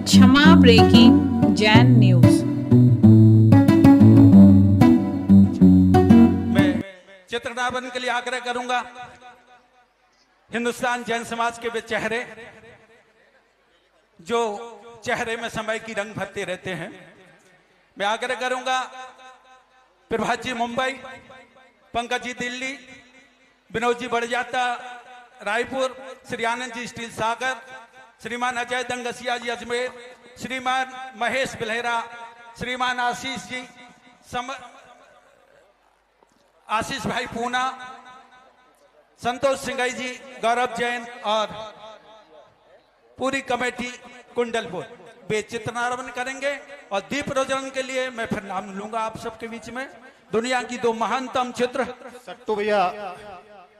क्षमा breaking Jain news. मैं चित्रनावन के लिए आग्रह करूंगा। हिंदुस्तान जैन समाज के वे चेहरे जो चेहरे में समय की रंग भरते रहते हैं, मैं आग्रह करूंगा प्रभात जी मुंबई, पंकज जी दिल्ली, विनोद जी बड़जात्या रायपुर, श्री आनंद जी स्टील सागर, श्रीमान अजय दंगसिया जी अजमेर, श्रीमान महेश बिल्हेरा, श्रीमान आशीष जी आशीष भाई पूना, संतोष सिंगाई जी, गौरव जैन और पूरी कमेटी कुंडलपुर वे चित्रनावन करेंगे। और दीप प्रज्वलन के लिए मैं फिर नाम लूंगा आप सबके बीच में। दुनिया की दो महानतम चित्र सट्टू भैया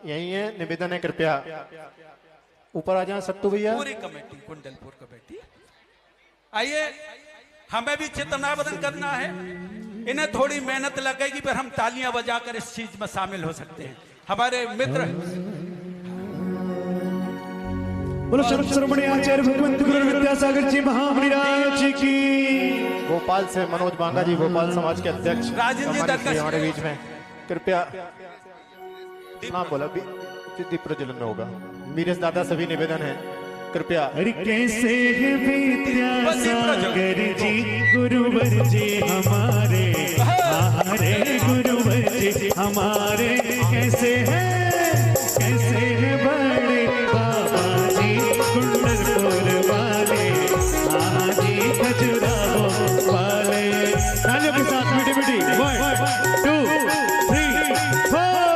यही है, निवेदन है कृपया ऊपर आ जाए। सट्टू भैया पूरी कमेटी कुंडलपुर कमेटी आइए, हमें भी चित्रनावन करना है। इन्हें थोड़ी मेहनत लगेगी पर हम तालियां बजाकर इस चीज में शामिल हो सकते हैं। हमारे मित्र बोलो सर्वश्रोमणी आचार्य भगवंत गुरु विद्यासागर जी महामणिराज जी की। भोपाल से मनोज बांगा जी, भोपाल समाज के अध्यक्ष राजन जी हमारे बीच में कृपया नाम बोला भी दीप प्रज्वलन में होगा। मीरेश दादा सभी निवेदन है कृपया। अरे कैसे है विद्यासागर जी गुरुवर जी हमारे, हमारे गुरुवर जी हमारे, कैसे है बड़े बाबा जी कुंडलपुर वाले, जी खजुराहो वाले। तालियों के साथ मीठी मीठी 1 2 3 4।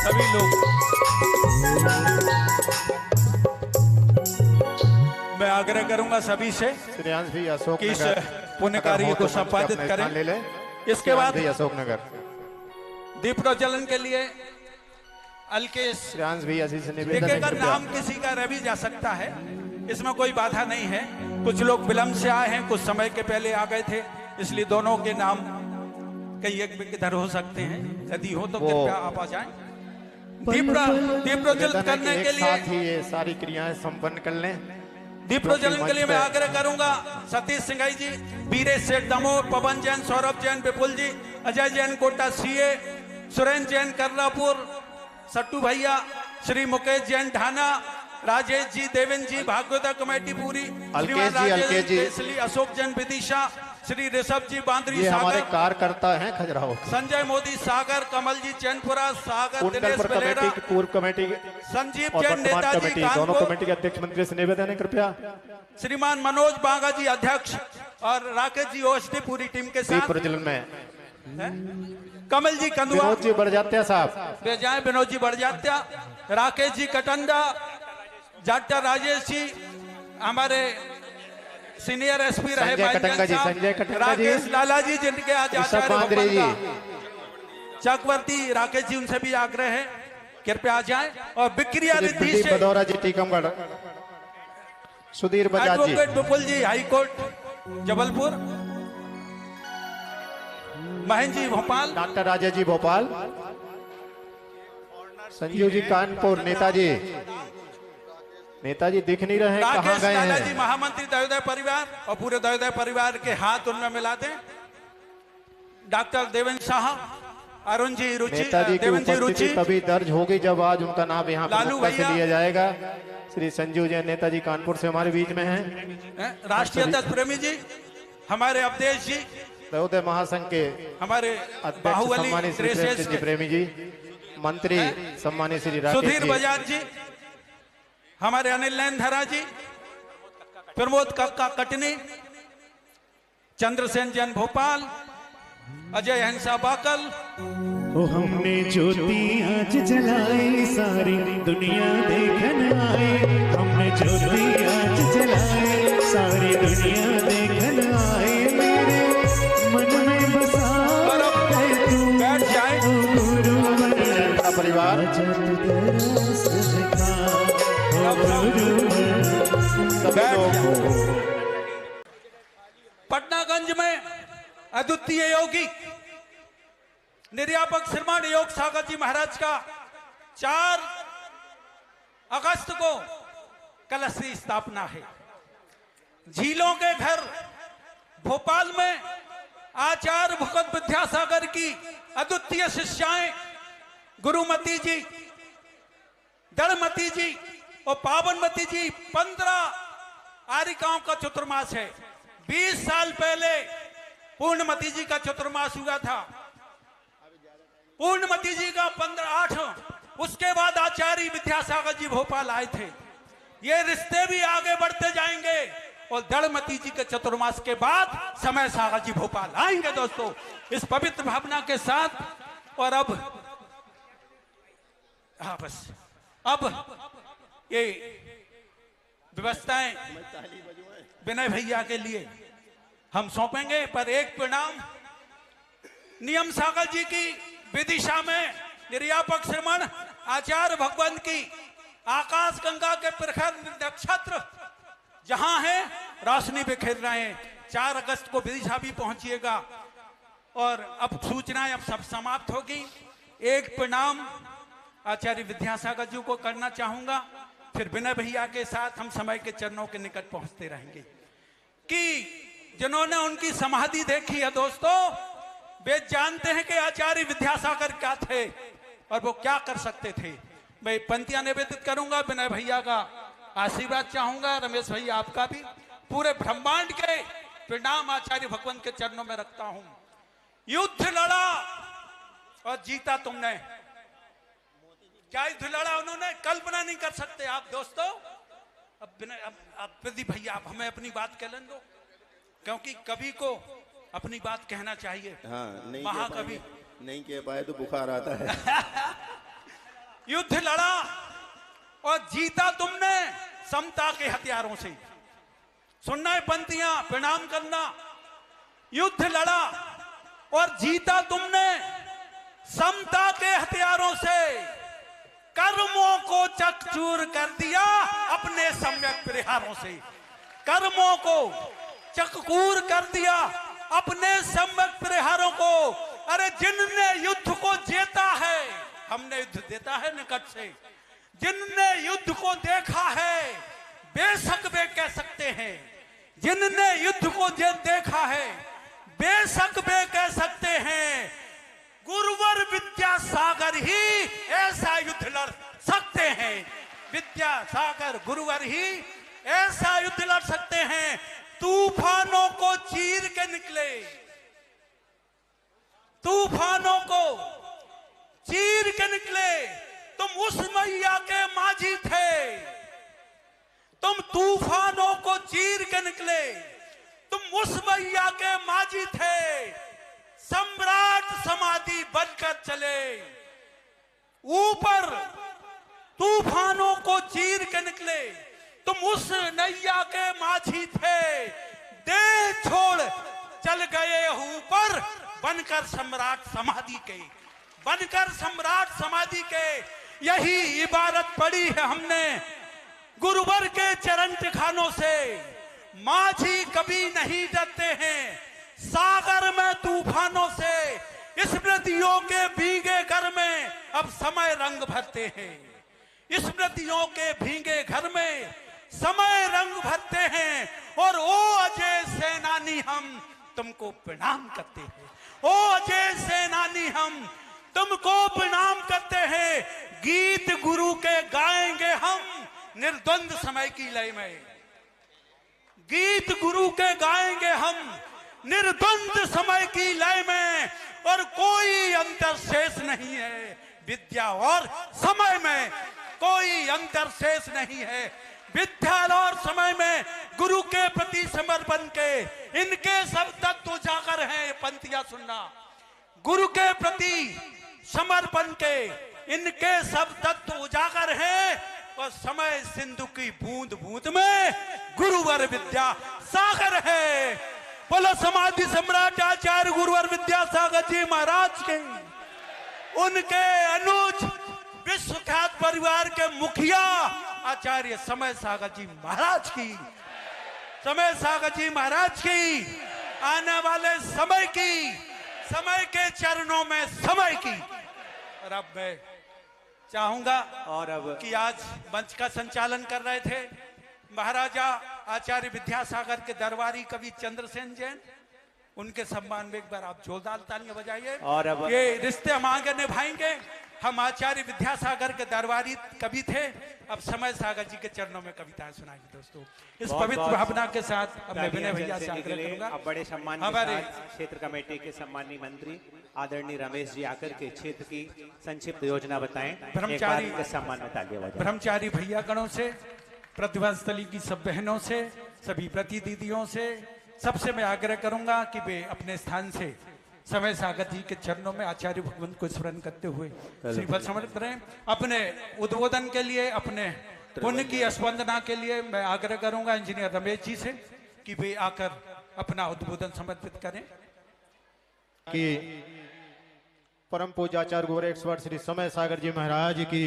सभी लोग मैं आग्रह करूंगा सभी से श्रेयांश भी अशोक कि इस नगर पुण्य कार्य को संपादित करें। ले ले। इसके बाद अशोक नगर दीप प्रज्वलन के लिए अलकेश श्रेयांश भी असी से निवेदन है का कृपया। नाम किसी का रह भी जा सकता है, इसमें कोई बाधा नहीं है। कुछ लोग विलंब से आए हैं, कुछ समय के पहले आ गए थे, इसलिए दोनों के नाम कई एक इधर हो सकते हैं। यदि हो तो कृपया आप आ जाएं। दीप प्रज्वलित करने के लिए साथ ही ये सारी क्रियाएं संपन्न कर लें। दीप प्रज्वलन के लिए मैं आग्रह करूंगा सतीश सिंगाई जी, बीरेश सेठ दमोह, पवन जैन, सौरभ जैन विपुल जी, अजय जैन कोटा सीए, सुरेंद्र जैन करलापुर, सट्टू भैया, श्री मुकेश जैन ढाना, राजेश जी, देवेंद्र जी, भागवता कमेटी पूरी, अलकेश जी, श्री अशोक जैन विदिशा, श्री ऋषभ जी बांद्री ये हमारे सागर, कार्यकर्ता हैं खजुराहो, संजय मोदी सागर, कमल जी चैनपुरा सागर, दिनेश कमेटी की पूर्व कमेटी संजीव और जैन वर्तमान नेताजी कमेटी दोनों कानपुर, कमेटी के अध्यक्ष मंत्री से निवेदन है कृपया। श्रीमान मनोज बांगा जी अध्यक्ष और राकेश जी ओएसडी पूरी टीम के दीप साथ, प्रज्वलन में कमल जी कंदुआ, विनोद जी बड़जात्या साहब, बेजाय विनोद जी बड़जात्या, राकेश जी कटंडा, डॉक्टर राजेश जी हमारे सीनियर एसपी रहे, संजय कटंगा जी, राकेश लाला जी जिनके आज आचार्य जी, चकवर्ती राकेश जी, उनसे भी आग्रह है कृपया आ जाए। और विक्रिया रिद्धि से बदौरा जी टीकमगढ़, सुधीर बजाज जी, एडवोकेट विपुल जी high court Jabalpur, Mahendra ji Bhopal, doctor राजा जी भोपाल, संजीव जी कानपुर, नेताजी दिख नहीं रहे, कहाँ राकेश गए लाला जी हैं? महामंत्री दयोदय परिवार और पूरे दयोदय परिवार के हाथ उनमें मिला दें। डॉक्टर देवेंद्र शाह, अरुण जी रुचि, नेताजी की देवेंद्र जी उपस्थिति रुचि, तभी दर्ज होगी जब आज उनका नाम यहाँ लालू प्रमुखता से भैया, लिया जाएगा। श्री संजीव जैन नेताजी कानपुर से हमारे बीच में हैं। राष्ट्रीय अध्यक्ष प्रेमी जी, हमारे अवधेश जी, दयोदय महासंघ के हमारे अध्यक्ष बाहुबली सम्मानित श्री ग्रेसेस प्रेमचंद जी प्रेमी जी, मंत्री सम्मानित श्री राकेश सुधीर जी, बजाज जी, हमारे अनिल नैनधरा जी, प्रमोद कक्का कटनी, चंद्रसेन जैन भोपाल, अजय हंसा बाकल। ओ हमने ज्योति आज जलाई सारी दुनिया देखन आए, हमने ज्योति आज जलाई सारी दुनिया देखन आए, मेरे मन में बसा है तू, बैठ जाए। अपना परिवार पटनागंज में अद्वितीय योगी निर्यापक श्रीमान योग सागर जी महाराज का 4 अगस्त को कलश की स्थापना है। झीलों के घर भोपाल में आचार्य भगवत विद्यासागर की अद्वितीय शिष्याएं गुरुमती जी, दड़मती जी और पावनमती जी 15 आरिकाओं का चतुर्मास है। 20 साल पहले पूर्णमती जी का चतुर्मास हुआ था। पूर्णमती जी का 15-8, उसके बाद आचार्य विद्यासागर जी भोपाल आए थे। ये रिश्ते भी आगे बढ़ते जाएंगे और दड़मती जी के चतुर्मास के बाद समय सागर जी भोपाल आएंगे दोस्तों, इस पवित्र भावना के साथ। और अब हाँ बस, अब ये व्यवस्थाएं विनय भैया के लिए हम सौंपेंगे। पर एक प्रणाम नियम सागर जी की विदिशा में निर्यापक श्रमण आचार्य भगवान की आकाश गंगा के प्रखर नक्षत्र जहां है रोशनी बिखेर रहे हैं। 4 अगस्त को विदिशा भी पहुंचिएगा। और अब सूचनाएं अब सब समाप्त होगी। एक प्रणाम आचार्य विद्यासागर जी को करना चाहूंगा, फिर विनय भैया के साथ हम समय के चरणों के निकट पहुंचते रहेंगे। कि जिन्होंने उनकी समाधि देखी है दोस्तों, वे जानते हैं कि आचार्य विद्यासागर क्या थे और वो क्या कर सकते थे। मैं पंक्तियां निवेदित करूंगा, विनय भैया का आशीर्वाद चाहूंगा, रमेश भैया आपका भी, पूरे ब्रह्मांड के प्रणाम आचार्य भगवान के चरणों में रखता हूं। युद्ध लड़ा और जीता तुमने। क्या युद्ध लड़ा उन्होंने, कल्पना नहीं कर सकते आप दोस्तों। अब प्रदीप भैया आप हमें अपनी बात कह लें दो, क्योंकि कवि को अपनी बात कहना चाहिए। हाँ, नहीं महाकवि नहीं कह पाए तो बुखार आता है। युद्ध लड़ा और जीता तुमने समता के हथियारों से। सुनना है पंक्तियां, प्रणाम करना। युद्ध लड़ा और जीता तुमने समता के हथियारों से, कर्मों को चकचूर कर दिया अपने सम्यक प्रहारों से। कर्मों को चकचूर कर दिया अपने सम्यक प्रहारों को। अरे जिनने युद्ध को जीता है, हमने युद्ध देता है निकट से, जिनने युद्ध को देखा है बेशक वे कह सकते हैं, जिनने युद्ध को देखा है बेशक वे कह सकते हैं, गुरुवर विद्यासागर ही ऐसा युद्ध लड़ सकते हैं। विद्यासागर गुरुवर ही ऐसा युद्ध लड़ सकते हैं। तूफानों को चीर के निकले, तूफानों को चीर के निकले। तुम उस मैया के माझी थे, तुम तूफानों को चीर के निकले, तुम उस मैया के माझी थे। सम्राट समाधि बनकर चले, ऊपर तूफानों को चीर के निकले। तुम उस नैया के माझी थे, देह छोड़ चल गए ऊपर, बनकर सम्राट समाधि के, बनकर सम्राट समाधि के। यही इबारत पढ़ी है हमने गुरुवर के चरण टिखानों से। माझी कभी नहीं डरते हैं सागर में तूफानों से। स्मृतियों के भीगे घर में अब समय रंग भरते हैं। स्मृतियों के भीगे घर में समय रंग भरते हैं। और ओ अजय सेनानी हम तुमको प्रणाम करते हैं। ओ अजय सेनानी हम तुमको प्रणाम करते हैं। गीत गुरु के गाएंगे हम निर्द्वंद समय की लय में। गीत गुरु के गाएंगे हम निर्द्वंद समय की लय में। और कोई अंतर शेष नहीं है विद्या और समय में, कोई अंतर शेष नहीं है विद्या और समय में। गुरु के प्रति समर्पण के इनके सब तत्व उजागर हैं। पंक्तियां सुनना, गुरु के प्रति समर्पण के इनके सब तत्व उजागर हैं। और समय सिंधु की बूंद बूंद में गुरुवर विद्या सागर है। बोलो समाधि सम्राट आचार्य गुरुवर विद्यासागर जी महाराज के, उनके अनुज विश्वख्यात परिवार के मुखिया आचार्य समय सागर जी महाराज की, समय सागर जी महाराज की, आने वाले समय की, समय के चरणों में समय की। और अब मैं चाहूंगा और अब कि आज मंच का संचालन कर रहे थे महाराजा आचार्य विद्यासागर के दरबारी कवि चंद्रसेन जैन, उनके सम्मान में एक बार आप जोरदार तालियां बजाइए। और अब ये रिश्ते हम आगे निभाएंगे। हम आचार्य विद्यासागर के दरबारी कवि थे, अब समय सागर जी के चरणों में कविताएं सुनाएंगे दोस्तों। इस बहुत पवित्र बहुत भावना के साथ अब मैं विनय तालियां भैया जन से से आग्रह निकले। करूंगा। अब बड़े सम्मान के हमारे साथ क्षेत्र कमेटी के सम्मानीय मंत्री आदरणीय रमेश जी आकर के क्षेत्र की संक्षिप्त योजना बताएं। एक बार ब्रह्मचारी उनके सम्मान में तालियां बजाएं। ब्रह्मचारी भैया गणों से, प्रतिभा स्थली की सब बहनों से, सभी प्रति दीदियों से, सबसे मैं आग्रह करूंगा कि वे अपने स्थान से समय सागर जी के चरणों में आचार्य भगवंत को स्मरण करते हुए श्रीफल समर्पित करें। अपने उद्बोधन के लिए, अपने पुण्य की स्पंदना के लिए मैं आग्रह करूंगा इंजीनियर रमेश जी से कि वे आकर अपना उद्बोधन समर्पित करें। कि परम पूज्य आचार्य गुरुवर एक्सपर्ट श्री समय सागर जी महाराज की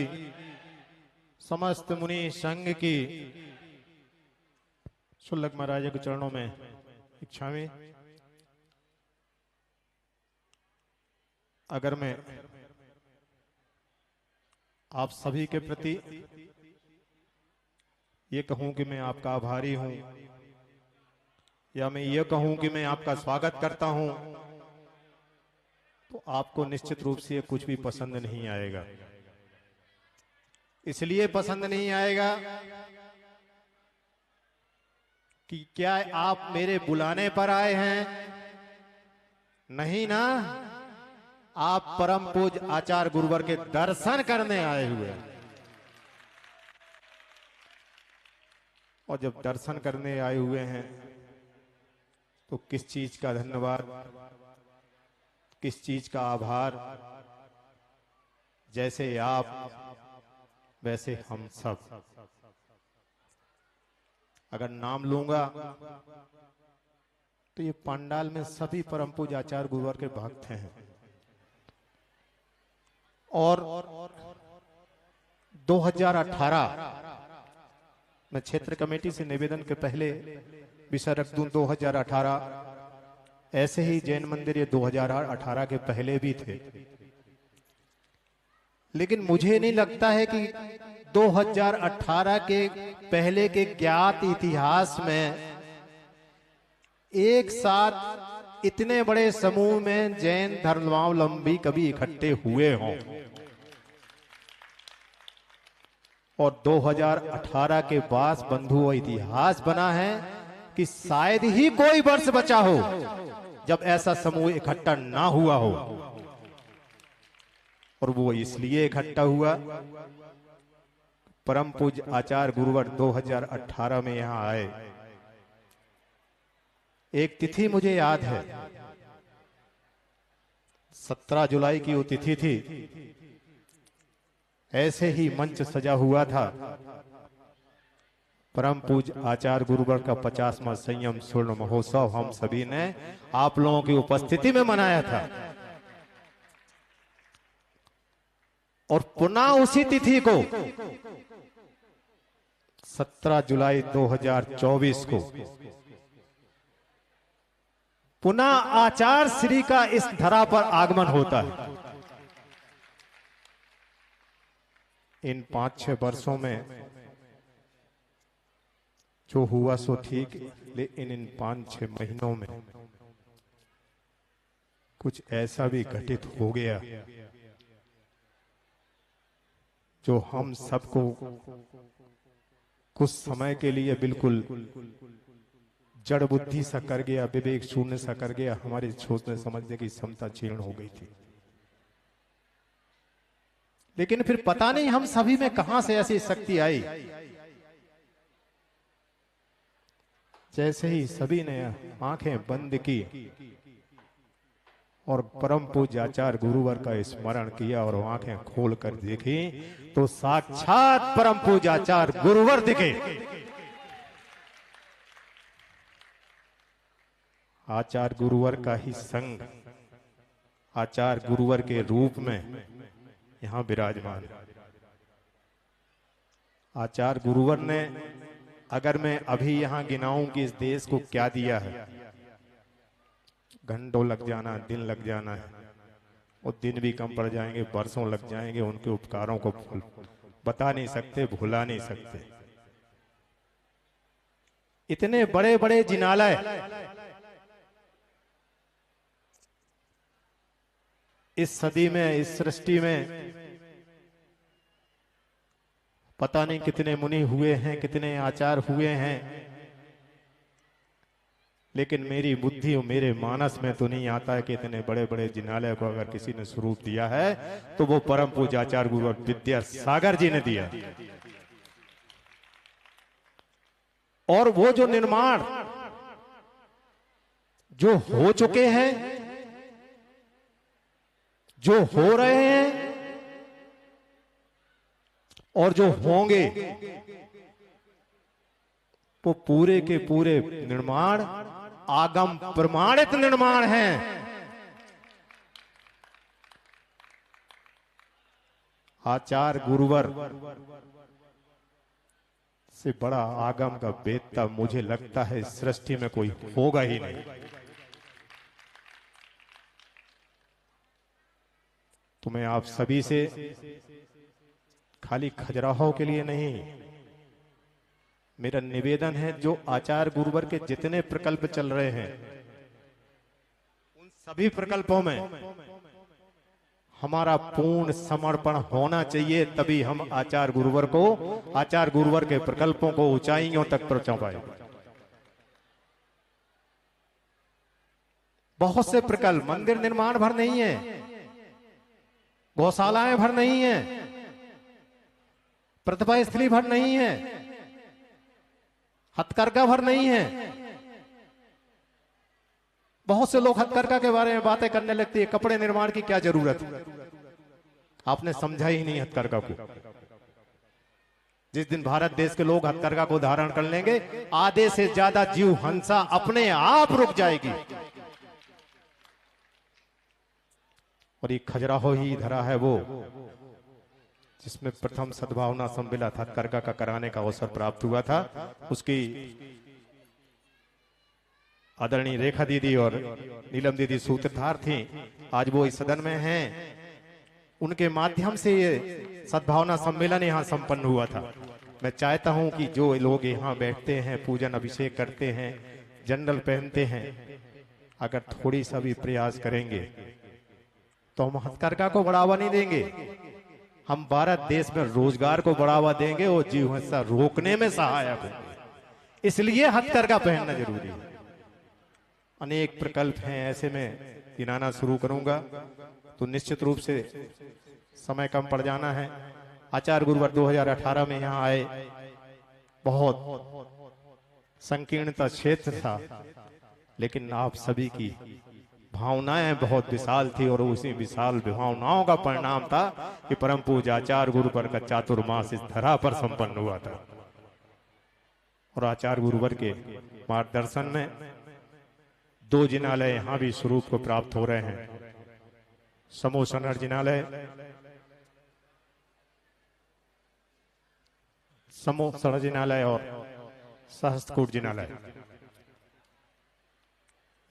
समस्त मुनि संघ की शुल्लक महाराज के चरणों में इच्छा में अगर मैं आप सभी के प्रति ये कहूं कि मैं आपका आभारी हूं, या मैं ये कहूं कि मैं आपका स्वागत करता हूं, तो आपको निश्चित रूप से कुछ भी पसंद नहीं आएगा। इसलिए पसंद नहीं आएगा कि क्या आप मेरे बुलाने पर आए हैं? नहीं ना, आप परम पूज्य आचार्य गुरुवर के दर्शन करने आए हुए हैं। और जब दर्शन करने आए हुए हैं तो किस चीज का धन्यवाद, किस चीज का आभार? जैसे आप वैसे हम सब। अगर नाम लूंगा तो ये पंडाल में सभी परम पूज्य आचार्य गुरुवर के भक्त हैं। और 2018 मैं क्षेत्र कमेटी से निवेदन के पहले विषय रख दूं 2018, ऐसे ही जैन मंदिर ये 2018 के पहले भी थे। लेकिन मुझे नहीं लगता है कि 2018 के पहले के ज्ञात इतिहास में एक साथ इतने बड़े समूह में जैन धर्मावलंबी कभी इकट्ठे हुए हों। और 2018 के बाद बंधुओं इतिहास बना है कि शायद ही कोई वर्ष बचा हो जब ऐसा समूह इकट्ठा ना हुआ हो। और वो इसलिए इकट्ठा हुआ, परम पूज्य आचार्य गुरुवर 2018 में यहां आए। एक तिथि मुझे याद है, 17 जुलाई की वो तिथि थी। ऐसे ही मंच सजा हुआ था, परम पूज्य आचार्य गुरुवर का 50वां संयम स्वर्ण महोत्सव हम सभी ने आप लोगों की उपस्थिति में मनाया था। और पुनः उसी तिथि को 17 जुलाई 2024 को पुनः आचार्य श्री का इस धरा पर आगमन होता है। इन 5-6 वर्षों में जो हुआ सो ठीक, लेकिन इन 5-6 महीनों में कुछ ऐसा भी घटित हो गया जो हम सबको कुछ समय के लिए बिल्कुल जड़ बुद्धि सा कर गया, विवेक शून्य सा कर गया। हमारी सोचने समझने की क्षमता क्षीण हो गई थी। लेकिन फिर पता नहीं हम सभी में कहां से ऐसी शक्ति आई। जैसे ही सभी ने आंखें बंद की और परम पूज्य आचार्य गुरुवर का स्मरण किया और आंखें खोल कर देखी तो साक्षात परम पूज्य आचार्य गुरुवर दिखे। आचार्य गुरुवर का ही संग आचार्य गुरुवर के रूप में यहां विराजमान। आचार्य गुरुवर ने, अगर मैं अभी यहां गिनाऊं कि इस देश को क्या दिया है, घंटों लग जाना, दिन लग जाना है। वो दिन भी कम पड़ जाएंगे, बरसों लग जाएंगे, उनके उपकारों को बता नहीं सकते, भुला नहीं सकते। इतने बड़े बड़े जिनालय इस सदी में, इस सृष्टि में पता नहीं कितने मुनि हुए हैं, कितने आचार हुए हैं, लेकिन मेरी बुद्धि और मेरे मानस में तो नहीं आता है कि इतने बड़े बड़े जिनालय को अगर किसी ने स्वरूप दिया है तो वो परम पूज्य आचार्य गुरु विद्यासागर जी ने दिया। और वो जो निर्माण जो हो चुके हैं, जो हो रहे हैं और जो होंगे, वो पूरे के पूरे निर्माण आगम प्रमाणित निर्माण हैं। आचार्य गुरुवर से बड़ा आगम का वेत्ता मुझे लगता है इस सृष्टि में कोई होगा ही नहीं। तो मैं आप सभी से खाली खजुराहो के लिए नहीं, मेरा निवेदन है, जो आचार्य गुरुवर के जितने प्रकल्प चल रहे हैं उन सभी प्रकल्पों में हमारा पूर्ण समर्पण होना चाहिए, तभी हम आचार्य गुरुवर को, आचार्य गुरुवर के प्रकल्पों को ऊंचाइयों तक पहुंचा पाए। बहुत से प्रकल्प मंदिर निर्माण भर नहीं है, गौशालाएं भर नहीं है, प्रतिभा स्थली भर नहीं है, हथकरघा भर नहीं है। बहुत से लोग हथकरघा के बारे में बातें करने लगती है, कपड़े निर्माण की क्या जरूरत है। आपने समझा ही नहीं हथकरघा को। जिस दिन भारत देश के लोग हथकरघा को धारण कर लेंगे, आधे से ज्यादा जीव हिंसा अपने आप रुक जाएगी। और ये खजुराहो ही धरा है वो जिसमें प्रथम सद्भावना सम्मिलित हथकरघा का कराने का अवसर प्राप्त हुआ था। उसकी आदरणीय रेखा दीदी और नीलम दीदी सूत्रधार थी, आज वो इस सदन में हैं। उनके माध्यम से ये सद्भावना सम्मेलन यहाँ संपन्न हुआ था। मैं चाहता हूं कि जो लोग यहाँ बैठते हैं, पूजन अभिषेक करते हैं, जनरल पहनते हैं, अगर थोड़ी सा भी प्रयास करेंगे तो हम हथकरघा को बढ़ावा नहीं देंगे, हम भारत देश में रोजगार को बढ़ावा देंगे और जीव हिंसा रोकने में सहायक होंगे। इसलिए हथकरघा पहनना जरूरी है। अनेक प्रकल्प हैं, ऐसे में गिनाना शुरू करूंगा तो निश्चित रूप से समय कम पड़ जाना है। आचार्य गुरुवर 2018 में यहाँ आए, बहुत संकीर्णता क्षेत्र था, लेकिन आप सभी की भावनाएं बहुत विशाल थी और उसी विशाल भावनाओं का परिणाम था कि परम पूज्य आचार्य गुरुवर का चातुर्मास इस धरा पर संपन्न हुआ था। और आचार्य गुरुवर के मार्गदर्शन में 2 जिनालय यहाँ भी स्वरूप को प्राप्त हो रहे हैं। समूह सनर जिनालय, समूह सनर जिनालय और सहस्त्रकूट जिनालय,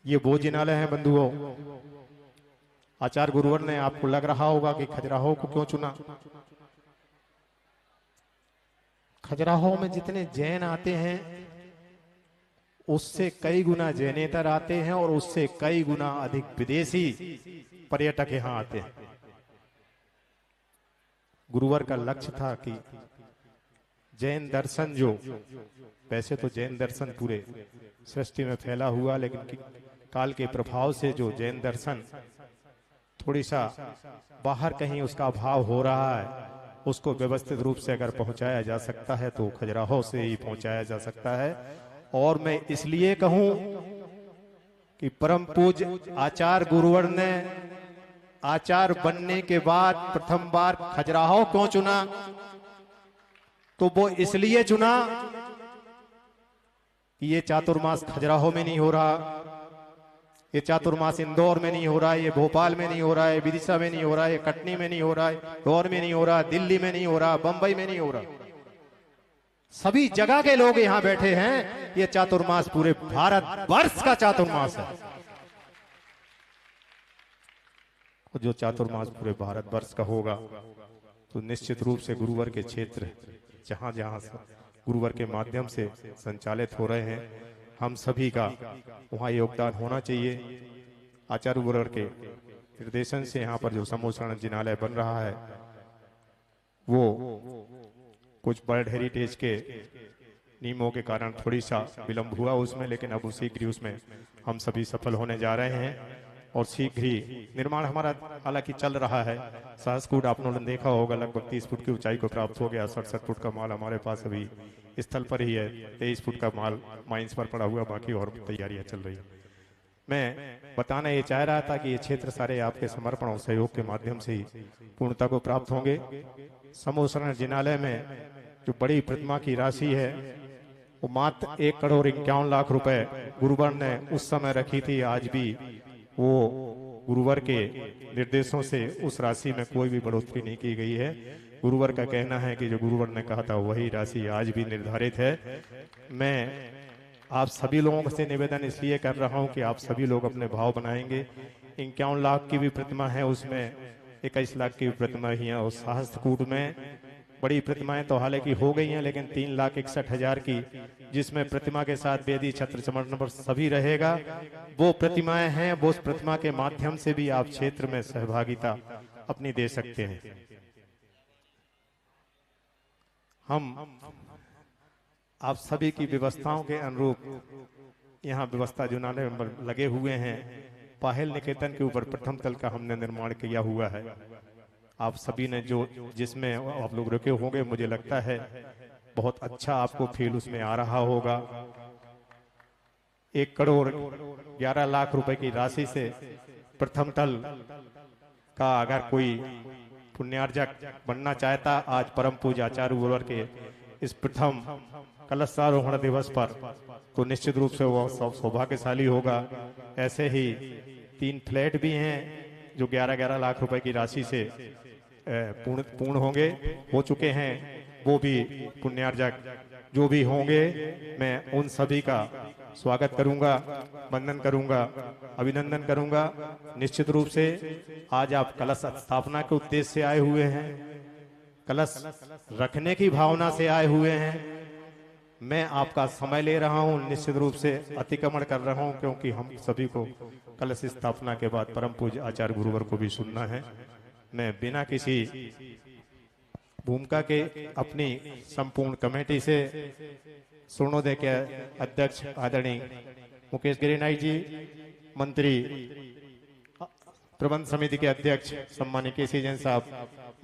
ये वो जिनालय हैं बंधुओं। आचार्य गुरुवर ने, आपको लग रहा होगा कि खजुराहो को क्यों चुना। खजुराहो में जितने जैन आते हैं उससे कई गुना जैनेतर आते हैं और उससे कई गुना अधिक विदेशी पर्यटक यहाँ आते हैं। गुरुवर का लक्ष्य था कि जैन दर्शन, जो वैसे तो जैन दर्शन पूरे सृष्टि में फैला हुआ, लेकिन काल के प्रभाव से जो जैन दर्शन थोड़ी सा बाहर कहीं उसका अभाव हो रहा है, उसको व्यवस्थित रूप से अगर पहुंचाया जा सकता है तो खजुराहो से ही पहुंचाया जा सकता है। और मैं इसलिए कहूं कि परम पूज्य आचार्य गुरुवर ने आचार्य बनने के बाद प्रथम बार खजुराहो क्यों चुना, तो वो इसलिए चुना कि ये चातुर्मास खजुराहो में नहीं हो रहा, ये चातुर्मास इंदौर में नहीं हो रहा है, ये भोपाल में नहीं हो रहा है, विदिशा में नहीं हो रहा है, कटनी में नहीं हो रहा है, इंदौर में नहीं हो रहा, दिल्ली में नहीं हो रहा, बंबई में नहीं हो रहा। सभी जगह के लोग यहाँ बैठे हैं। ये चातुर्मास पूरे भारत वर्ष का चातुर्मास है और जो चातुर्मास पूरे भारतवर्ष का होगा, तो निश्चित रूप से गुरुवर के क्षेत्र जहाँ जहाँ गुरुवर के माध्यम से संचालित हो रहे हैं, हम सभी का वहाँ योगदान होना चाहिए। आचार्य गुरुवर के निर्देशन से यहाँ पर जो समूह शरण जिनालय बन रहा है, वो कुछ वर्ल्ड हेरिटेज के नियमों के कारण थोड़ी सा विलंब हुआ उसमें, लेकिन अब शीघ्र ही उसमें हम सभी सफल होने जा रहे हैं और शीघ्र ही निर्माण हमारा हालांकि चल रहा है। सहस्कूट आप लोगों ने देखा होगा, लगभग 30 फुट की ऊंचाई को प्राप्त हो गया। 67 फुट का माल हमारे पास अभी स्थल पर ही है, 23 फुट का माल माइंस पर पड़ा हुआ, बाकी और तैयारियां चल रही है। मैं बताना ये चाह रहा था कि ये क्षेत्र सारे आपके समर्पण और सहयोग के माध्यम से ही पूर्णता को प्राप्त होंगे। समूह शरण जिनालय में जो बड़ी प्रतिमा की राशि है, वो मात्र 1,51,00,000 रुपए गुरुवर ने उस समय रखी थी। आज भी वो गुरुवर के निर्देशों से उस राशि में कोई भी बढ़ोतरी नहीं की गई है। गुरुवर का कहना है कि जो गुरुवर ने कहा था वही राशि आज भी निर्धारित है। मैं आप सभी लोगों से निवेदन इसलिए कर रहा हूं कि आप सभी लोग अपने भाव बनाएंगे। 51 लाख की भी प्रतिमा है, उसमें 21 लाख की भी प्रतिमा ही है, और सहस्त्रकूट में बड़ी प्रतिमाएं तो हालांकि हो गई हैं, लेकिन 3,61,000 की, जिसमें प्रतिमा के साथ वेदी छत्र चमन पर सभी रहेगा, वो प्रतिमाएं हैं। वो उस प्रतिमा के माध्यम से भी आप क्षेत्र में सहभागिता अपनी दे सकते हैं। हम आप सभी की व्यवस्थाओं के अनुरूप यहाँ व्यवस्था जुनाने में लगे हुए हैं। पाहिल निकेतन के ऊपर प्रथम तल का हमने निर्माण किया हुआ है। आप सभी ने जो जिसमें आप लोग रुके होंगे, मुझे लगता है बहुत अच्छा आपको फील उसमें आ रहा होगा। 1,11,00,000 रुपए की राशि से प्रथम तल का अगर कोई पुण्यार्जक बनना चाहता, आज परम पूज्य आचार्य गुरुवर के इस प्रथम कलशारोहण दिवस पर, तो निश्चित रूप से वो सौभाग्यशाली होगा। ऐसे ही 3 फ्लैट भी हैं जो 11-11 लाख रुपए की राशि से पूर्ण होंगे, हो चुके हैं। वो भी पुण्यार्जक जो भी होंगे, मैं उन सभी का स्वागत करूंगा, वंदन करूंगा, अभिनंदन करूंगा। निश्चित रूप से आज आप कलश स्थापना के उद्देश्य से आए हुए हैं, कलश रखने की भावना से आए हुए हैं। मैं आपका समय ले रहा हूं, निश्चित रूप से अतिक्रमण कर रहा हूं, क्योंकि हम सभी को कलश स्थापना के बाद परम पूज्य आचार्य गुरुवर को भी सुनना है। मैं बिना किसी भूमिका के अपनी संपूर्ण कमेटी से स्वर्णोदय के अध्यक्ष आदरणीय मुकेश गिरी नाइक जी, मंत्री प्रबंध समिति के अध्यक्ष सम्मानित केसी जैन साहब,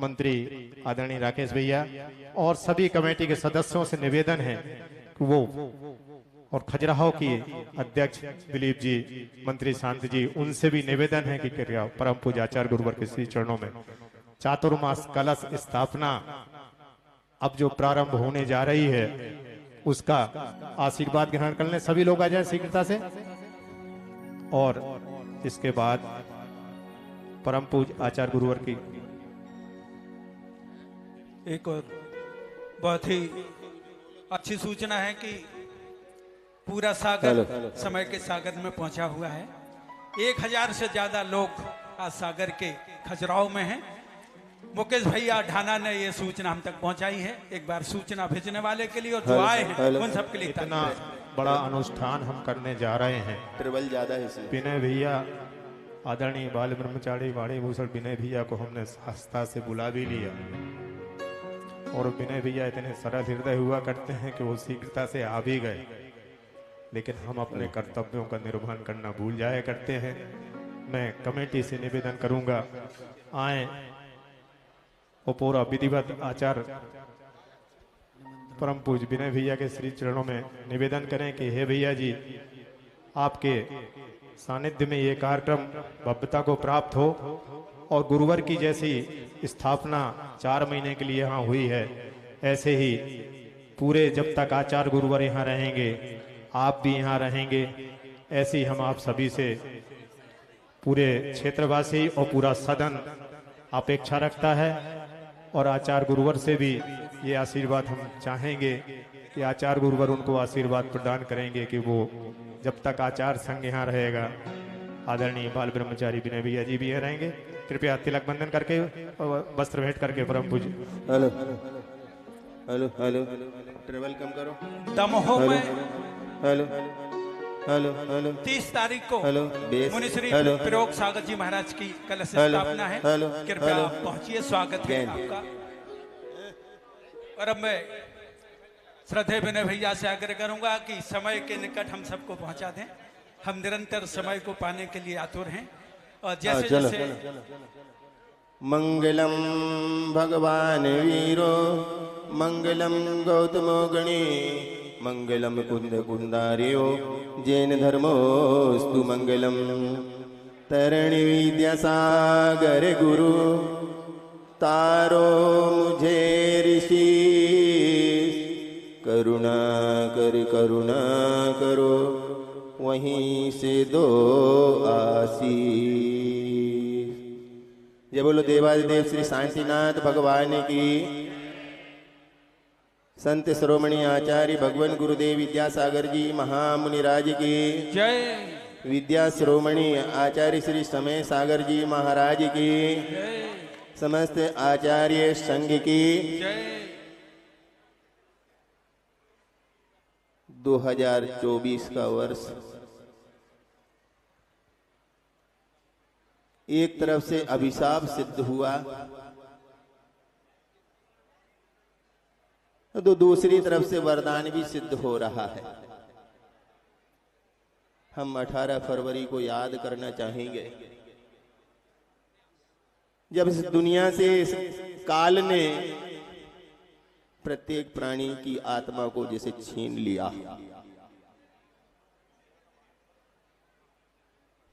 मंत्री आदरणीय राकेश भैया और सभी कमेटी के सदस्यों से निवेदन है कि वो, और खजुराहो की अध्यक्ष दिलीप जी, मंत्री शांति जी, उनसे भी निवेदन है कि कृपया परम पूज्य आचार्य गुरुवर के श्री चरणों में चातुर्मास कलश स्थापना अब जो प्रारंभ होने जा रही है, उसका आशीर्वाद ग्रहण कर लें। सभी लोग आ जाए शीघ्रता से। और इसके बाद परम पूज्य आचार्य गुरुवर की एक और बहुत ही अच्छी सूचना है कि पूरा सागर समय के सागर में पहुंचा हुआ है। 1000 से ज्यादा लोग आज सागर के खजुराहो में हैं। मुकेश भैया ढाना ने ये सूचना हम तक पहुंचाई है। एक बार सूचना भेजने वाले के लिए और जो आए हैं उन सबके लिए इतना बड़ा अनुष्ठान हम करने जा रहे हैं। ट्रिबल ज्यादा है इसमें। विनय भैया, आदरणीय बाल ब्रह्मचारी वाणी भूषण विनय भैया को हमने आस्था से बुला भी लिया, और विनय भैया इतने सरल हृदय हुआ करते हैं कि वो शीघ्रता से आ भी गए, लेकिन हम अपने कर्तव्यों का निर्वहन करना भूल जाया करते हैं। मैं कमेटी से निवेदन करूंगा, आए और पूरा विधिवत आचार्य परम पूज्य विनय भैया के श्री चरणों में निवेदन करें कि हे भैया जी, आपके सानिध्य में ये कार्यक्रम भव्यता को प्राप्त हो, और गुरुवर की जैसी स्थापना 4 महीने के लिए यहाँ हुई है, ऐसे ही पूरे जब तक आचार्य गुरुवर यहाँ रहेंगे, आप भी यहाँ रहेंगे, ऐसे ही हम आप सभी से पूरे क्षेत्रवासी और पूरा सदन अपेक्षा रखता है। और आचार्य गुरुवर से भी ये आशीर्वाद हम चाहेंगे कि आचार्य गुरुवर उनको आशीर्वाद प्रदान करेंगे कि वो जब तक आचार्य संघ यहाँ रहेगा, आदरणीय बाल ब्रह्मचारी विनय भैया जी भी यहाँ रहेंगे, कृपया तिलक बंधन करके और वस्त्र भेंट करके परम पूज्य। हेलो हेलो हेलो ट्रेवल कम करो। दमोह हेलो में हेलो हेलो हेलो 30 तारीख को हेलो, बेस, मुनि श्री हेलो, प्रयोग सागर जी महाराज की कलश हेलो, स्थापना है। हेलो, कृपया हेलो, आप पहुंचिए, स्वागत है जैन। आपका। और अब मैं श्रद्धेय विनय भैया से आग्रह करूंगा कि समय के निकट हम सबको पहुंचा दें। हम निरंतर समय को पाने के लिए आतुर हैं और जैसे चलो, जैसे मंगलम भगवान वीरो मंगलम गौतमो गणे मंगलम कुंद कुंदार्यो जैन धर्मोस्तु मंगलम तरणि विद्यासागर गुरु तारो मुझे ऋषि करुणा करो वहीं से दो आशीष। जय बोलो देवादिदेव श्री शांतिनाथ भगवान की। संत शिरोमणि आचार्य भगवान गुरुदेव विद्यासागर जी महामुनिराज की जय। विद्या शिरोमणि आचार्य श्री समय सागर जी महाराज की समस्त आचार्य संघ की जय। 2024 का वर्ष एक तरफ से अभिशाप सिद्ध हुआ तो दूसरी तरफ से वरदान भी सिद्ध हो रहा है। हम 18 फरवरी को याद करना चाहेंगे जब इस दुनिया से इस काल ने प्रत्येक प्राणी की आत्मा को जैसे छीन लिया।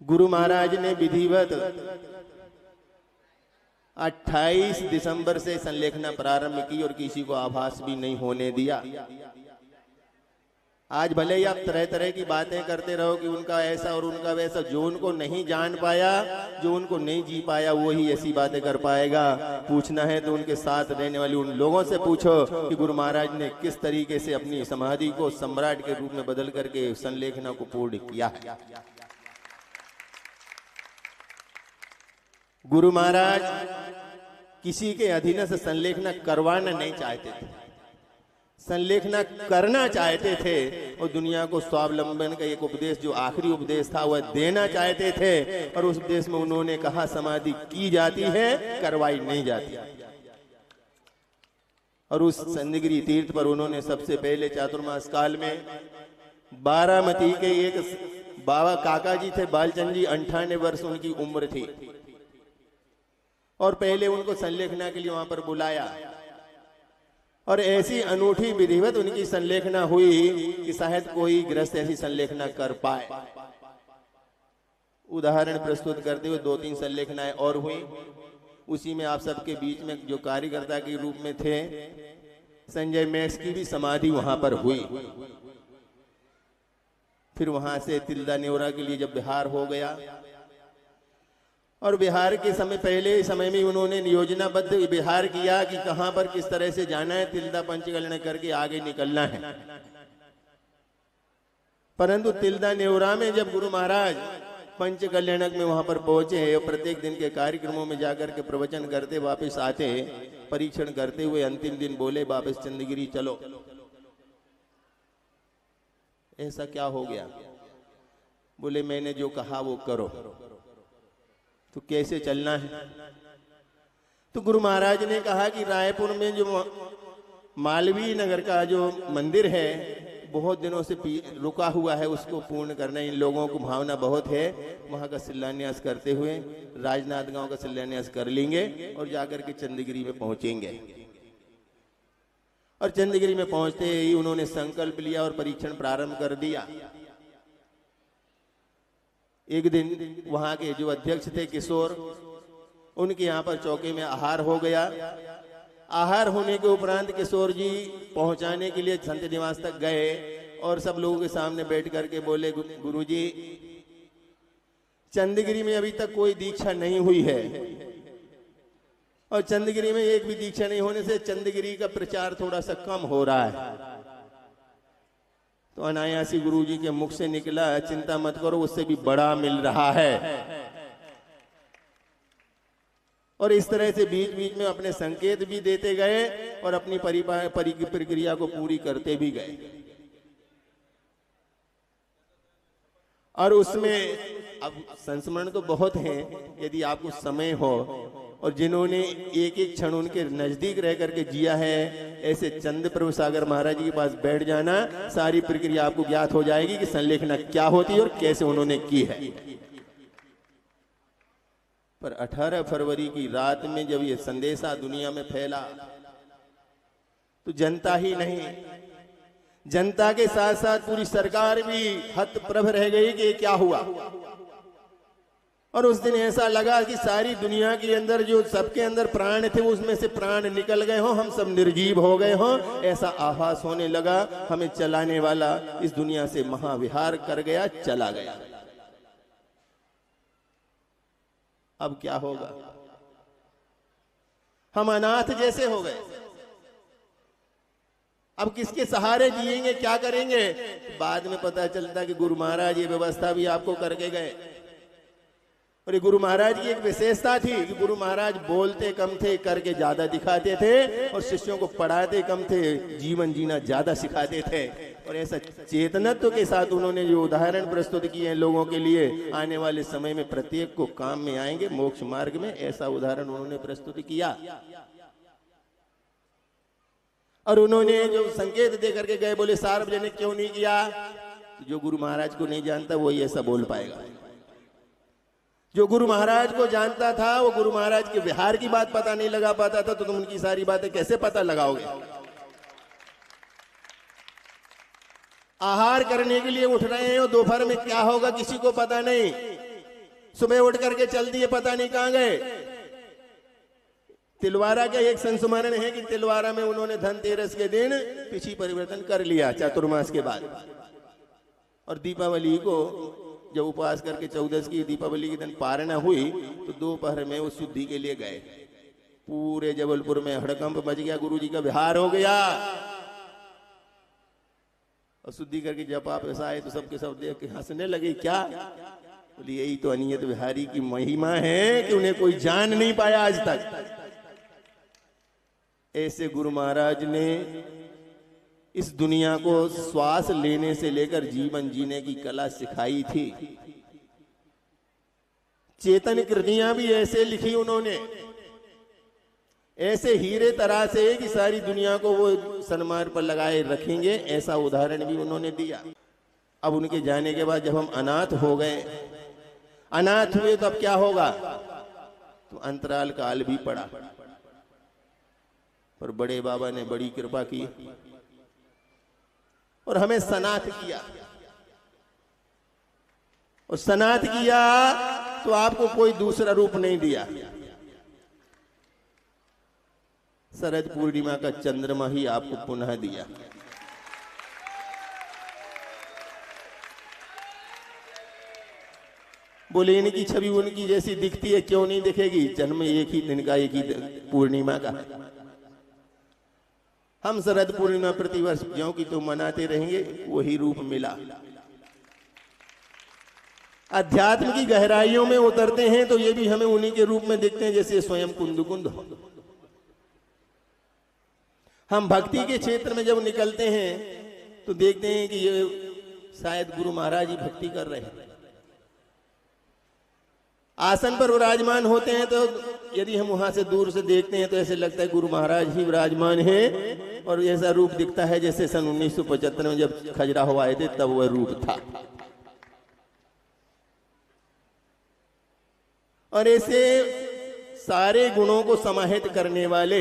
गुरु महाराज ने विधिवत 28 दिसंबर से संलेखना प्रारंभ की और किसी को आभास भी नहीं होने दिया। आज भले ही आप तरह तरह की बातें करते रहो कि उनका ऐसा और उनका वैसा, जो उनको नहीं जान पाया, जो उनको नहीं जी पाया, वो ही ऐसी बातें कर पाएगा। पूछना है तो उनके साथ रहने वाले उन लोगों से पूछो कि गुरु महाराज ने किस तरीके से अपनी समाधि को सम्राट के रूप में बदल करके संलेखना को पूर्ण किया है। गुरु महाराज किसी के अधीन से संलेखना करवाना नहीं चाहते थे, संलेखना करना चाहते थे और दुनिया को स्वावलंबन का एक उपदेश, जो आखिरी उपदेश था, वह देना चाहते थे। और उस उपदेश में उन्होंने कहा समाधि की जाती है, करवाई नहीं जाती। और उस संदिगिरी तीर्थ पर उन्होंने सबसे पहले चातुर्मास काल में बारामती के एक बाबा काका जी थे, बालचंद जी, 58 वर्ष उनकी उम्र थी, और पहले उनको संलेखना के लिए वहां पर बुलाया और ऐसी अनूठी विधिवत उनकी संलेखना हुई कि शायद कोई गृहस्थ ऐसी संलेखना कर पाए। उदाहरण प्रस्तुत करते हुए 2-3 संलेखनाएं और हुई। उसी में आप सबके बीच में जो कार्यकर्ता के रूप में थे, संजय मैक्स की भी समाधि वहां पर हुई। फिर वहां से तिल्दा नेवरा के लिए जब बिहार हो गया, और बिहार के समय पहले समय में उन्होंने योजनाबद्ध बिहार किया कि कहां पर किस तरह से जाना है, तिल्दा पंचकल्यण करके आगे निकलना है। परंतु तिल्दा नेवरा में जब गुरु महाराज पंचकल्याणक में वहां पर पहुंचे और प्रत्येक दिन के कार्यक्रमों में जाकर के प्रवचन करते, वापस आते, परीक्षण करते हुए अंतिम दिन बोले वापस चंदगिरी चलो। ऐसा क्या हो गया? बोले मैंने जो कहा वो करो। तो कैसे चलना है? तो गुरु महाराज ने कहा कि रायपुर में जो मालवीय नगर का जो मंदिर है, बहुत दिनों से रुका हुआ है, उसको पूर्ण करना इन लोगों को भावना बहुत है। वहां का शिलान्यास करते हुए राजनाथ गांव का शिलान्यास कर लेंगे और जाकर के चंदगिरी में पहुंचेंगे। और चंदगिरी में पहुंचते ही उन्होंने संकल्प लिया और परीक्षण प्रारंभ कर दिया। एक दिन वहां के जो अध्यक्ष थे किशोर, उनके यहाँ पर चौके में आहार हो गया। आहार होने के उपरांत किशोर जी पहुंचाने के लिए संत निवास तक गए और सब लोगों के सामने बैठ करके बोले, गुरुजी चंदगिरी में अभी तक कोई दीक्षा नहीं हुई है, और चंदगिरी में एक भी दीक्षा नहीं होने से चंदगिरी का प्रचार थोड़ा सा कम हो रहा है। तो अनायासी गुरुजी के मुख से निकला, चिंता मत करो, उससे भी बड़ा मिल रहा है। और इस तरह से बीच बीच में अपने संकेत भी देते गए और अपनी प्रक्रिया को पूरी करते भी गए। और उसमें अब संस्मरण तो बहुत हैं, यदि आपको समय हो और जिन्होंने एक एक क्षण उनके नजदीक रह करके जिया है, ऐसे चंद प्रभु सागर महाराज जी के पास बैठ जाना, सारी प्रक्रिया आपको ज्ञात हो जाएगी कि संलेखना क्या होती है और कैसे उन्होंने की है। पर 18 फरवरी की रात में जब ये संदेशा दुनिया में फैला तो जनता ही नहीं, जनता के साथ साथ पूरी सरकार भी हतप्रभ रह गई कि ये क्या हुआ। और उस दिन ऐसा लगा कि सारी दुनिया के अंदर जो सबके अंदर प्राण थे, उसमें से प्राण निकल गए हों, हम सब निर्जीव हो गए हों, ऐसा आभास होने लगा। हमें चलाने वाला इस दुनिया से महाविहार कर गया, चला गया। अब क्या होगा? हम अनाथ जैसे हो गए। अब किसके सहारे जिएंगे, क्या करेंगे? बाद में पता चलता कि गुरु महाराज ये व्यवस्था भी आपको करके गए। और ये गुरु महाराज की एक विशेषता थी कि गुरु महाराज बोलते कम थे, करके ज्यादा दिखाते थे, और शिष्यों को पढ़ाते कम थे, जीवन जीना ज्यादा सिखाते थे। और ऐसा चेतनत्व के साथ उन्होंने जो उदाहरण प्रस्तुत किए हैं लोगों के लिए, आने वाले समय में प्रत्येक को काम में आएंगे मोक्ष मार्ग में, ऐसा उदाहरण उन्होंने प्रस्तुत किया। और उन्होंने जो संकेत दे करके गए, बोले सार्वजनिक क्यों नहीं किया? जो गुरु महाराज को नहीं जानता वही ऐसा बोल पाएगा। जो गुरु महाराज को जानता था वो गुरु महाराज के विहार की बात पता नहीं लगा पाता था, तो तुम उनकी सारी बातें कैसे पता लगाओगे? आहार करने के लिए उठ रहे हैं, दोपहर में क्या होगा किसी को पता नहीं। सुबह उठ करके चल दिए, पता नहीं कहां गए। तिलवारा का एक संस्मरण है कि तिलवारा में उन्होंने धनतेरस के दिन तिथि परिवर्तन कर लिया चातुर्मास के बाद। और दीपावली को जब उपवास करके 14 की दीपावली के दिन पारणा हुई तो दोपहर में वो शुद्धि के लिए गए। पूरे जबलपुर में हड़कंप मच गया, गुरु जी का विहार हो गया। और शुद्धि करके जब आप ऐसा आए तो सबके सब देख के हंसने लगे। क्या? बोली यही तो अनियत विहारी की महिमा है कि उन्हें कोई जान नहीं पाया आज तक। ऐसे गुरु महाराज ने इस दुनिया को श्वास लेने से लेकर जीवन जीने की कला सिखाई थी। चेतन कृतियां भी ऐसे लिखी उन्होंने, ऐसे हीरे तरह से कि सारी दुनिया को वो सन्मार्ग पर लगाए रखेंगे, ऐसा उदाहरण भी उन्होंने दिया। अब उनके जाने के बाद जब हम अनाथ हो गए, अनाथ हुए तो अब क्या होगा? तो अंतराल काल भी पड़ा। पर बड़े बाबा ने बड़ी कृपा की और हमें सनाथ किया। और सनाथ किया तो आपको कोई दूसरा रूप नहीं दिया। शरद पूर्णिमा का चंद्रमा ही आपको पुनः दिया। बोले इनकी छवि उनकी जैसी दिखती है, क्यों नहीं दिखेगी? जन्म एक ही दिन का, एक ही पूर्णिमा का। हम शरद पूर्णिमा प्रतिवर्ष ज्यों की तो मनाते रहेंगे, वही रूप मिला। अध्यात्म की गहराइयों में उतरते हैं तो ये भी हमें उन्हीं के रूप में दिखते हैं जैसे स्वयं कुंद कुंद हो। हम भक्ति के क्षेत्र में जब निकलते हैं तो देखते हैं कि ये शायद गुरु महाराज ही भक्ति कर रहे हैं। आसन पर विराजमान होते हैं तो यदि हम वहां से दूर से देखते हैं तो ऐसे लगता है गुरु महाराज ही विराजमान हैं। और ऐसा रूप दिखता है जैसे सन 1975 में जब खजुराहो आए थे तब वह रूप था। और ऐसे सारे गुणों को समाहित करने वाले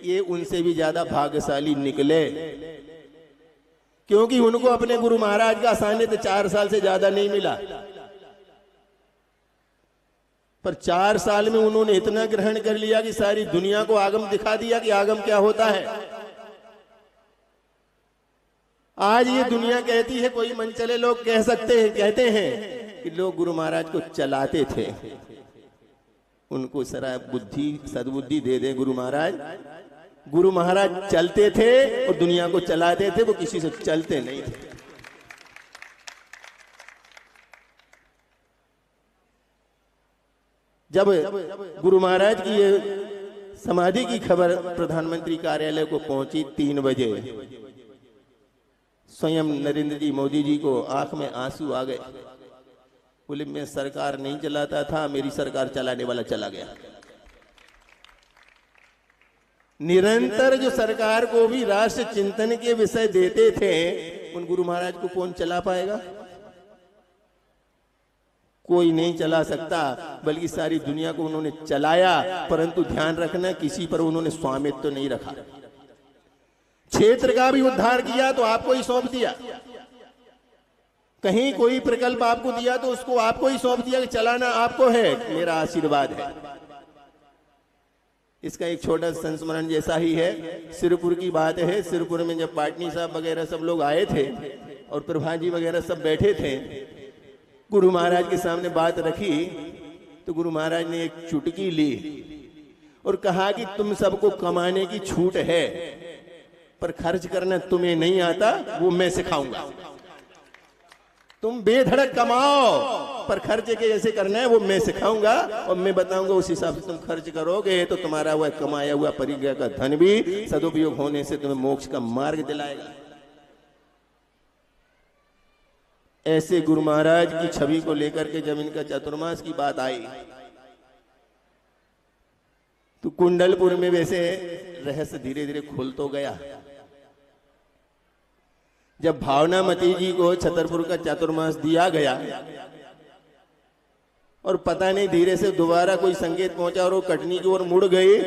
ये उनसे भी ज्यादा भाग्यशाली निकले, क्योंकि उनको अपने गुरु महाराज का सानिध्य 4 साल से ज्यादा नहीं मिला। पर 4 साल में उन्होंने इतना ग्रहण कर लिया कि सारी दुनिया को आगम दिखा दिया कि आगम क्या होता है। आज ये दुनिया कहती है, कोई मनचले लोग कह सकते हैं, कहते हैं कि लोग गुरु महाराज को चलाते थे। उनको सरा बुद्धि सद्बुद्धि दे दे गुरु महाराज। गुरु महाराज चलते थे और दुनिया को चलाते थे, वो किसी से चलते नहीं थे। जब गुरु महाराज की ये समाधि की खबर प्रधानमंत्री कार्यालय को पहुंची 3 बजे। स्वयं नरेंद्र जी मोदी जी को आंख में आंसू आ गए। बोले मैं सरकार नहीं चलाता था, मेरी सरकार चलाने वाला चला गया। निरंतर जो सरकार को भी राष्ट्र चिंतन के विषय देते थे, उन गुरु महाराज को कौन चला पाएगा? कोई नहीं चला सकता, बल्कि सारी दुनिया को उन्होंने चलाया। परंतु ध्यान रखना, किसी पर उन्होंने स्वामित्व तो नहीं रखा। क्षेत्र का भी उद्धार किया तो आपको ही सौंप दिया। कहीं कोई प्रकल्प आपको दिया तो उसको आपको ही सौंप दिया कि चलाना आपको है, मेरा आशीर्वाद है। इसका एक छोटा संस्मरण जैसा ही है। सिरपुर की बात है। सिरपुर में जब पाटनी साहब वगैरह सब लोग आए थे और प्रभा जी वगैरह सब बैठे थे, गुरु महाराज के सामने बात रखी तो गुरु महाराज ने एक चुटकी ली और कहा कि तुम सबको कमाने की छूट है, पर खर्च करना तुम्हें नहीं आता, वो मैं सिखाऊंगा। तुम बेधड़क कमाओ, पर खर्च के जैसे करना है वो मैं सिखाऊंगा और मैं बताऊंगा, उस हिसाब से तुम खर्च करोगे तो तुम्हारा वह कमाया हुआ परिग्रह का धन भी सदुपयोग होने से तुम्हें मोक्ष का मार्ग दिलाएगा। ऐसे गुरु महाराज की छवि को लेकर के जब इनका चातुर्मास की बात आई तो कुंडलपुर में वैसे रहस्य धीरे धीरे खुल तो गया। जब भावनामती जी को छतरपुर का चातुर्मास दिया गया और पता नहीं धीरे से दोबारा कोई संकेत पहुंचा और वो कटनी की ओर मुड़ गए,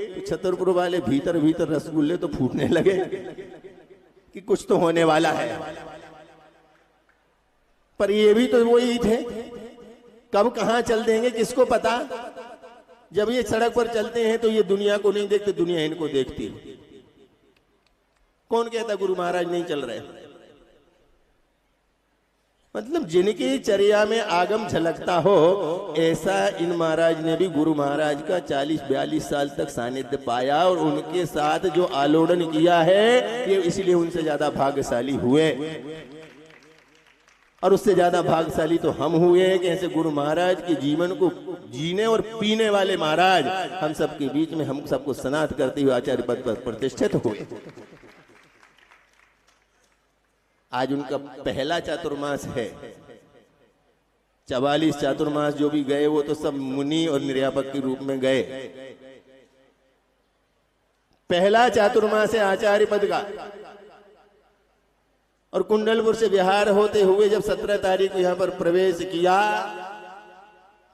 तो छतरपुर वाले भीतर भीतर रसगुल्ले तो फूटने लगे कि कुछ तो होने वाला है। पर ये भी तो वही थे, कब कहां चल देंगे किसको पता। जब ये सड़क पर चलते हैं तो ये दुनिया को नहीं देखते, दुनिया इनको देखती। कौन कहता गुरु महाराज नहीं चल रहे? मतलब जिनकी चर्या में आगम झलकता हो, ऐसा इन महाराज ने भी गुरु महाराज का 40-42 साल तक सानिध्य पाया और उनके साथ जो आलोड़न किया है, ये इसलिए उनसे ज्यादा भाग्यशाली हुए। और उससे ज्यादा भाग्यशाली तो हम हुए कि ऐसे गुरु महाराज के जीवन को जीने और पीने वाले महाराज हम सबके बीच में हम सबको सनात करते हुए आचार्य पद पर प्रतिष्ठित हुए। आज उनका पहला चातुर्मास है। 44 चातुर्मास जो भी गए वो तो सब मुनि और निर्यापक के रूप में गए। पहला चातुर्मास है आचार्य पद का। और कुंडलपुर से बिहार होते हुए जब 17 तारीख को यहां पर प्रवेश किया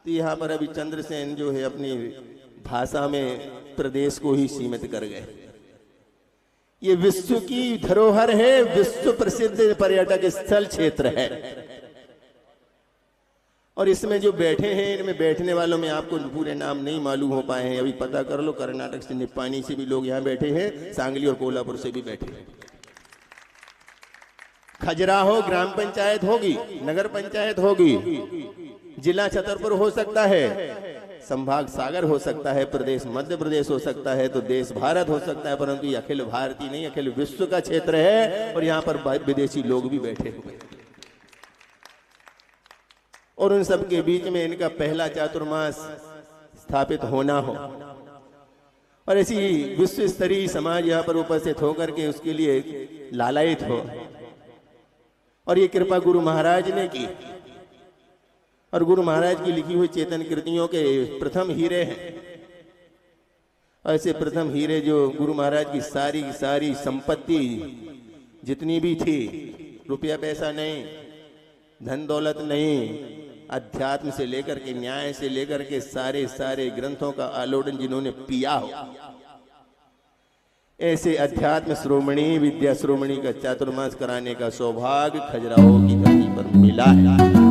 तो यहां पर अभी चंद्रसेन जो है अपनी भाषा में प्रदेश को ही सीमित कर गए। ये विश्व की धरोहर है, विश्व प्रसिद्ध पर्यटक स्थल क्षेत्र है। और इसमें जो बैठे हैं, इनमें बैठने वालों में आपको पूरे नाम नहीं मालूम हो पाए हैं, अभी पता कर लो। कर्नाटक से, निप्पानी से भी लोग यहाँ बैठे हैं, सांगली और कोल्हापुर से भी बैठे हैं। खजुराहो ग्राम पंचायत होगी, नगर पंचायत होगी, जिला छतरपुर हो सकता है, संभाग सागर हो सकता है, प्रदेश मध्य प्रदेश हो सकता है, तो देश भारत हो सकता है, परंतु ये अखिल भारतीय नहीं, अखिल विश्व का क्षेत्र है। और यहाँ पर विदेशी लोग भी बैठे हुए और उन सब के बीच में इनका पहला चातुर्मास स्थापित होना हो और ऐसी विश्व स्तरीय समाज यहाँ पर उपस्थित होकर के उसके लिए लालायित हो। और ये कृपा गुरु महाराज ने की। और गुरु महाराज की लिखी हुई चेतन कृतियों के प्रथम हीरे हैं। ऐसे प्रथम हीरे जो गुरु महाराज की सारी संपत्ति जितनी भी थी, रुपया पैसा नहीं, धन दौलत नहीं, अध्यात्म से लेकर के न्याय से लेकर के सारे ग्रंथों का आलोड़न जिन्होंने पिया हो, ऐसे अध्यात्म श्रोमणी विद्या श्रोमणी का चातुर्मास कराने का सौभाग्य खजुराहो की धरती पर मिला है।